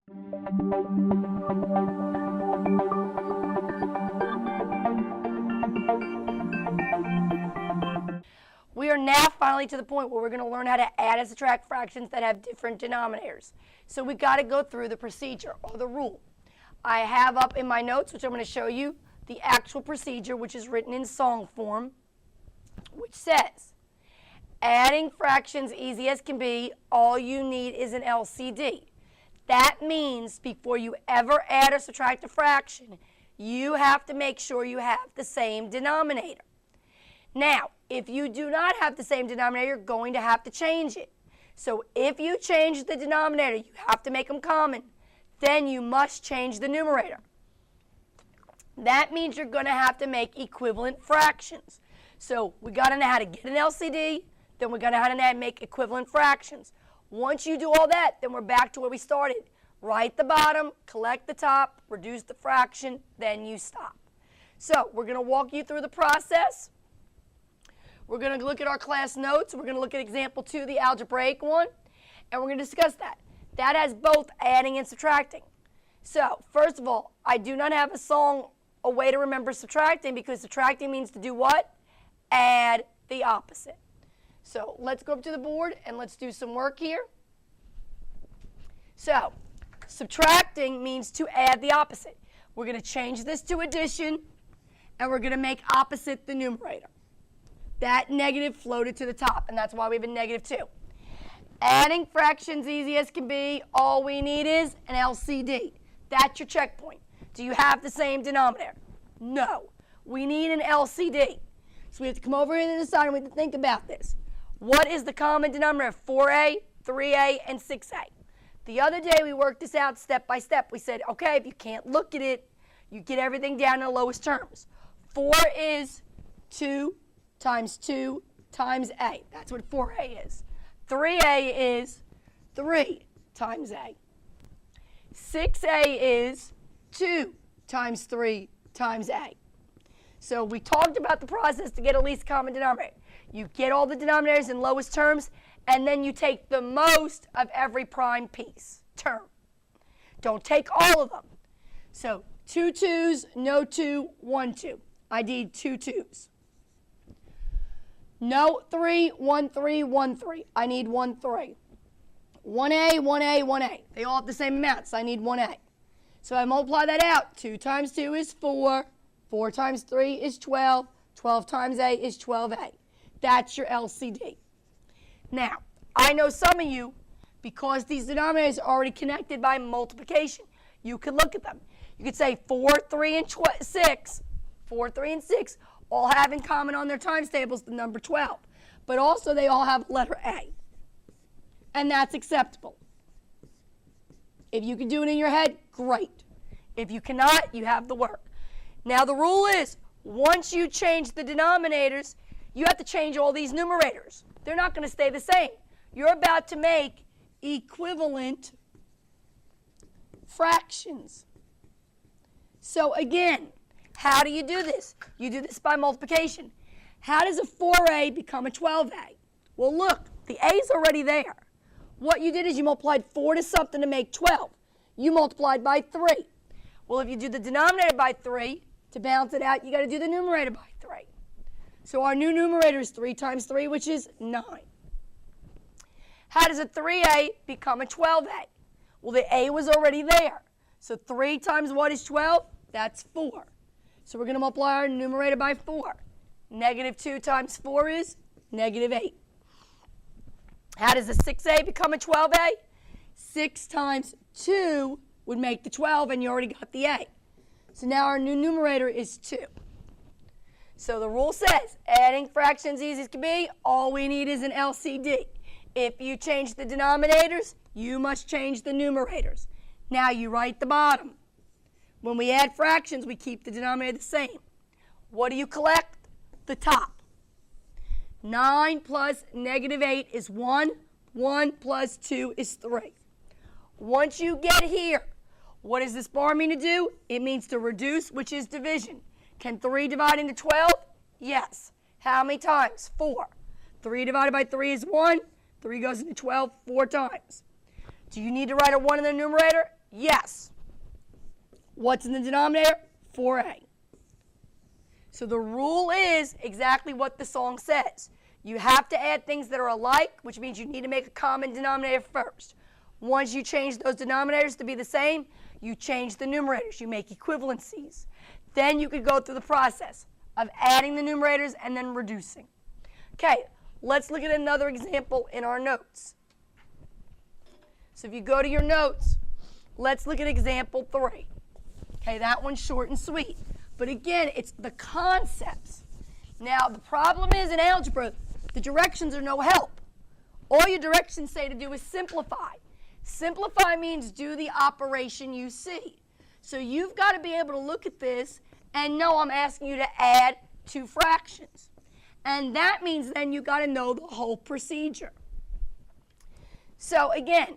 We are now finally to the point where we're going to learn how to add and subtract fractions that have different denominators. So we've got to go through the procedure or the rule. I have up in my notes, which I'm going to show you, the actual procedure, which is written in song form, which says, adding fractions easy as can be, all you need is an LCD. That means before you ever add or subtract a fraction, you have to make sure you have the same denominator. Now, if you do not have the same denominator, you're going to have to change it. So if you change the denominator, you have to make them common. Then you must change the numerator. That means you're going to have to make equivalent fractions. So we got to know how to get an LCD, then we're going to know how to make equivalent fractions. Once you do all that, then we're back to where we started. Write the bottom, collect the top, reduce the fraction, then you stop. So we're going to walk you through the process. We're going to look at our class notes. We're going to look at example 2, the algebraic one, and we're going to discuss that. That has both adding and subtracting. So first of all, I do not have a way to remember subtracting, because subtracting means to do what? Add the opposite. So let's go up to the board and let's do some work here. So subtracting means to add the opposite. We're going to change this to addition, and we're going to make opposite the numerator. That negative floated to the top, and that's why we have a -2. Adding fractions easy as can be, all we need is an LCD. That's your checkpoint. Do you have the same denominator? No. We need an LCD. So we have to come over here to the side and we have to think about this. What is the common denominator of 4a, 3a, and 6a? The other day we worked this out step by step. We said, okay, if you can't look at it, you get everything down to the lowest terms. 4 is 2 times 2 times a. That's what 4a is. 3a is 3 times a. 6a is 2 times 3 times a. So we talked about the process to get a least common denominator. You get all the denominators in lowest terms, and then you take the most of every prime piece, term. Don't take all of them. So 2 2's, no 2, 1 2. I need 2 2's. No 3, 1 3, 1 3. I need 1 3. 1a, 1a, 1a. They all have the same amount, so I need 1a. So I multiply that out. 2 times 2 is 4. 4 times 3 is 12. 12 times a is 12a. That's your LCD. Now, I know some of you, because these denominators are already connected by multiplication, you could look at them. You could say 4, 3, and 6. 4, 3, and 6 all have in common on their times tables the number 12. But also they all have letter A. And that's acceptable. If you can do it in your head, great. If you cannot, you have the work. Now the rule is, once you change the denominators, you have to change all these numerators. They're not going to stay the same. You're about to make equivalent fractions. So again, how do you do this? You do this by multiplication. How does a 4a become a 12a? Well, look, the a is already there. What you did is you multiplied 4 to something to make 12. You multiplied by 3. Well, if you do the denominator by 3, to balance it out, you got to do the numerator by 3. So our new numerator is 3 times 3, which is 9. How does a 3a become a 12a? Well, the a was already there. So 3 times what is 12? That's 4. So we're going to multiply our numerator by 4. -2 times 4 is -8. How does a 6a become a 12a? 6 times 2 would make the 12, and you already got the a. So now our new numerator is 2. So the rule says, adding fractions easy as can be, all we need is an LCD. If you change the denominators, you must change the numerators. Now you write the bottom. When we add fractions, we keep the denominator the same. What do you collect? The top. 9 plus -8 is 1. 1 plus 2 is 3. Once you get here, what does this bar mean to do? It means to reduce, which is division. Can 3 divide into 12? Yes. How many times? 4. 3 divided by 3 is 1. 3 goes into 12 4 times. Do you need to write a 1 in the numerator? Yes. What's in the denominator? 4a. So the rule is exactly what the song says. You have to add things that are alike, which means you need to make a common denominator first. Once you change those denominators to be the same, you change the numerators. You make equivalencies. Then you could go through the process of adding the numerators and then reducing. Okay, let's look at another example in our notes. So if you go to your notes, let's look at example 3. Okay, that one's short and sweet. But again, it's the concepts. Now, the problem is in algebra, the directions are no help. All your directions say to do is simplify. Simplify means do the operation you see. So you've got to be able to look at this and know I'm asking you to add 2 fractions. And that means then you've got to know the whole procedure. So again,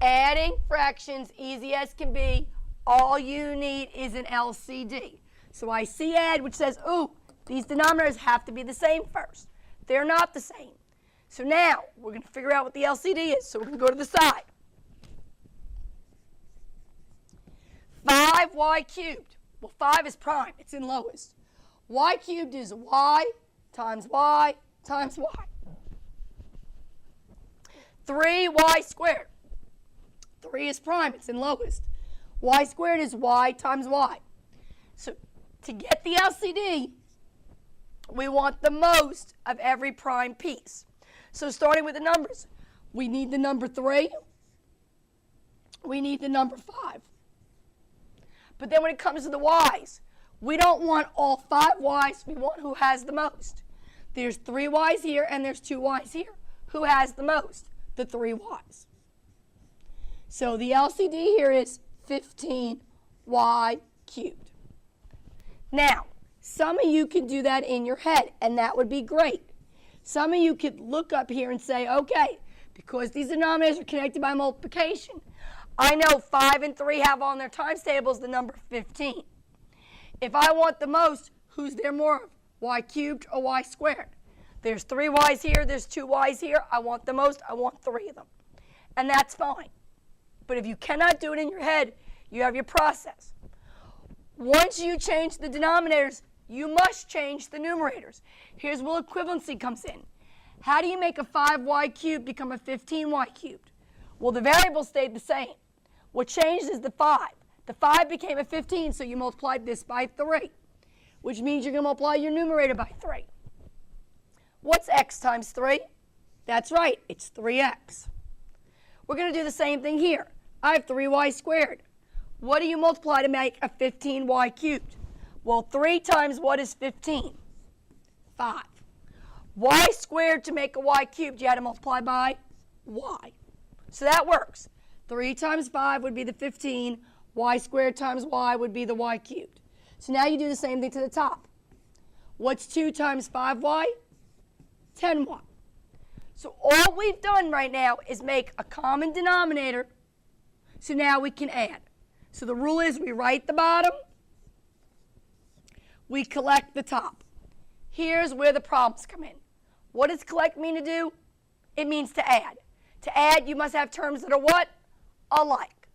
adding fractions, easy as can be. All you need is an LCD. So I see add, which says, ooh, these denominators have to be the same first. They're not the same. So now we're going to figure out what the LCD is. So we're going to go to the side. 5y cubed. Well, 5 is prime. It's in lowest. Y cubed is y times y times y. 3y squared. 3 is prime. It's in lowest. Y squared is y times y. So to get the LCD, we want the most of every prime piece. So starting with the numbers, we need the number 3. We need the number 5. But then when it comes to the y's, we don't want all 5 y's. We want who has the most. There's 3 y's here and there's 2 y's here. Who has the most? The 3 y's. So the LCD here is 15y cubed. Now, some of you can do that in your head, and that would be great. Some of you could look up here and say, okay, because these denominators are connected by multiplication, I know 5 and 3 have on their times tables the number 15. If I want the most, who's there more of? Y cubed or y squared? There's 3 y's here, there's 2 y's here. I want the most, I want 3 of them. And that's fine. But if you cannot do it in your head, you have your process. Once you change the denominators, you must change the numerators. Here's where equivalency comes in. How do you make a 5y cubed become a 15y cubed? Well, the variables stayed the same. What changed is the 5. The 5 became a 15, so you multiplied this by 3, which means you're going to multiply your numerator by 3. What's x times 3? That's right, it's 3x. We're going to do the same thing here. I have 3y squared. What do you multiply to make a 15y cubed? Well, 3 times what is 15? 5. Y squared to make a y cubed, you had to multiply by y. So that works. 3 times 5 would be the 15. Y squared times y would be the y cubed. So now you do the same thing to the top. What's 2 times 5y? 10y. So all we've done right now is make a common denominator, so now we can add. So the rule is we write the bottom, we collect the top. Here's where the problems come in. What does collect mean to do? It means to add. To add, you must have terms that are what? Alike.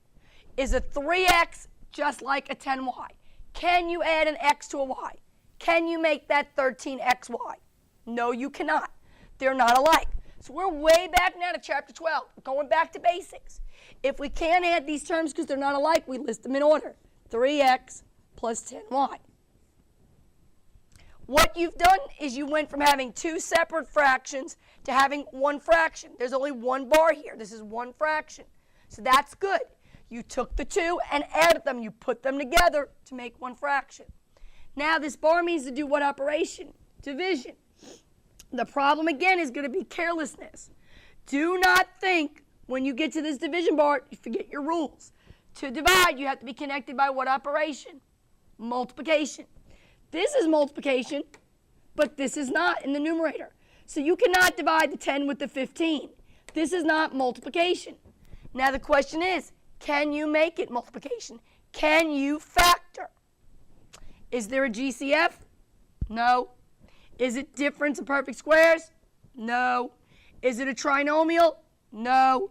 Is a 3x just like a 10y? Can you add an x to a y? Can you make that 13xy? No, you cannot. They're not alike. So we're way back now to chapter 12. We're going back to basics. If we can't add these terms because they're not alike, we list them in order. 3x plus 10y. What you've done is you went from having 2 separate fractions to having 1 fraction. There's only 1 bar here. This is 1 fraction. So that's good. You took the 2 and added them. You put them together to make 1 fraction. Now this bar means to do what operation? Division. The problem again is going to be carelessness. Do not think when you get to this division bar, you forget your rules. To divide, you have to be connected by what operation? Multiplication. This is multiplication, but this is not in the numerator. So you cannot divide the 10 with the 15. This is not multiplication. Now the question is, can you make it multiplication? Can you factor? Is there a GCF? No. Is it difference of perfect squares? No. Is it a trinomial? No.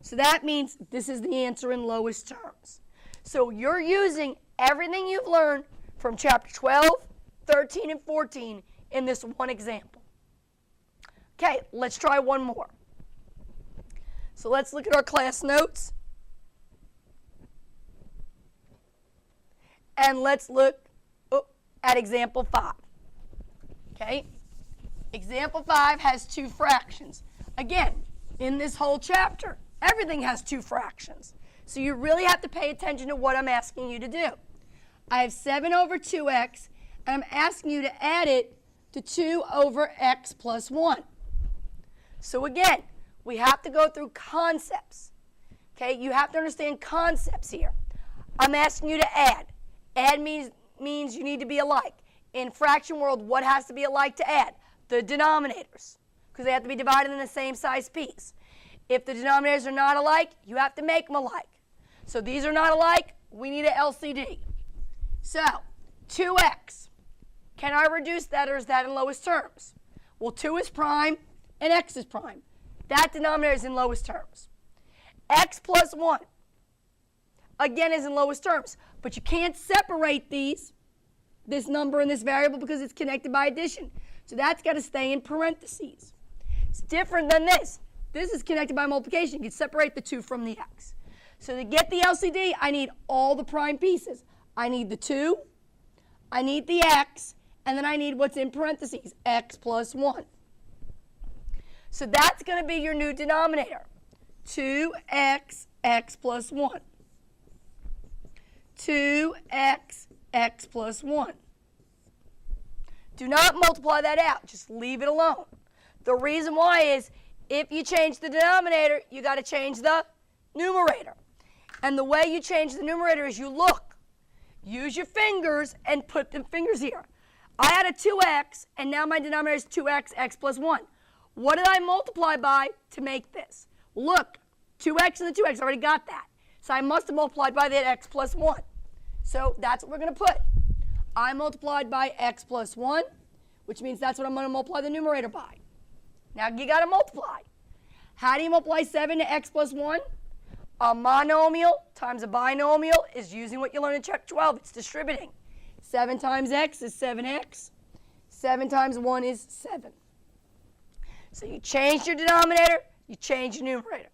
So that means this is the answer in lowest terms. So you're using everything you've learned from chapter 12, 13, and 14 in this one example. Okay, let's try one more. So let's look at our class notes. And let's look at example 5. Okay, example 5 has two fractions. Again, in this whole chapter, everything has two fractions. So you really have to pay attention to what I'm asking you to do. I have 7 over 2x, and I'm asking you to add it to 2 over x plus 1. So again, we have to go through concepts. Okay, you have to understand concepts here. I'm asking you to add. Add means you need to be alike. In fraction world, what has to be alike to add? The denominators, because they have to be divided in the same size piece. If the denominators are not alike, you have to make them alike. So these are not alike, we need an LCD. So 2x, can I reduce that, or is that in lowest terms? Well, 2 is prime and x is prime. That denominator is in lowest terms. X plus 1, again, is in lowest terms. But you can't separate this number and this variable, because it's connected by addition. So that's got to stay in parentheses. It's different than this. This is connected by multiplication. You can separate the 2 from the x. So to get the LCD, I need all the prime pieces. I need the 2, I need the x, and then I need what's in parentheses, x plus 1. So that's going to be your new denominator, 2x, x plus 1. 2x, x plus 1. Do not multiply that out. Just leave it alone. The reason why is if you change the denominator, you got to change the numerator. And the way you change the numerator is you look. Use your fingers and put the fingers here. I had a 2x, and now my denominator is 2x, x plus 1. What did I multiply by to make this? Look, 2x and the 2x, I already got that. So I must have multiplied by that x plus 1. So that's what we're going to put. I multiplied by x plus 1, which means that's what I'm going to multiply the numerator by. Now you got to multiply. How do you multiply 7 to x plus 1? A monomial times a binomial is using what you learned in chapter 12. It's distributing. 7 times x is 7x. 7 times 1 is 7. So you change your denominator, you change your numerator.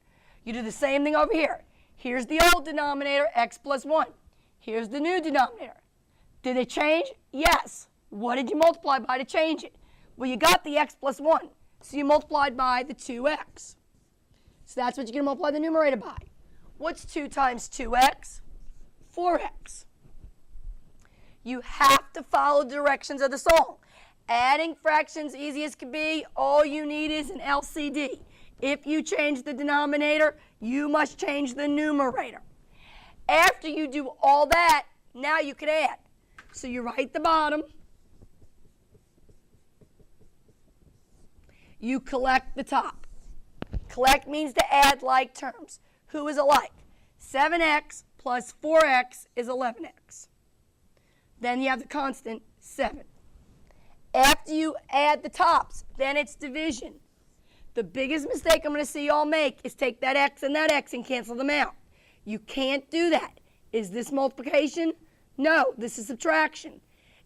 You do the same thing over here. Here's the old denominator, x plus 1. Here's the new denominator. Did it change? Yes. What did you multiply by to change it? Well, you got the x plus 1, so you multiplied by the 2x. So that's what you're going to multiply the numerator by. What's 2 times 2x? 4x. You have to follow the directions of the song. Adding fractions easy as can be, all you need is an LCD. If you change the denominator, you must change the numerator. After you do all that, now you can add. So you write the bottom. You collect the top. Collect means to add like terms. Who is alike? 7x plus 4x is 11x. Then you have the constant 7. After you add the tops, then it's division. The biggest mistake I'm going to see y'all make is take that x and cancel them out. You can't do that. Is this multiplication? No, this is subtraction.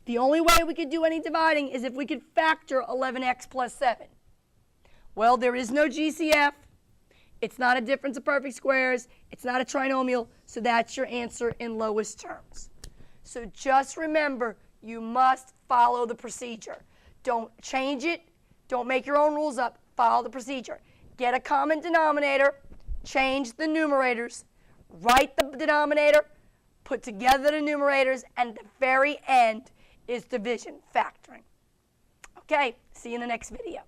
The only way we could do any dividing is if we could factor 11x plus 7. Well, there is no GCF. It's not a difference of perfect squares. It's not a trinomial, so that's your answer in lowest terms. So just remember, you must follow the procedure. Don't change it. Don't make your own rules up. Follow the procedure. Get a common denominator, change the numerators, write the denominator, put together the numerators, and at the very end is division, factoring. Okay, see you in the next video.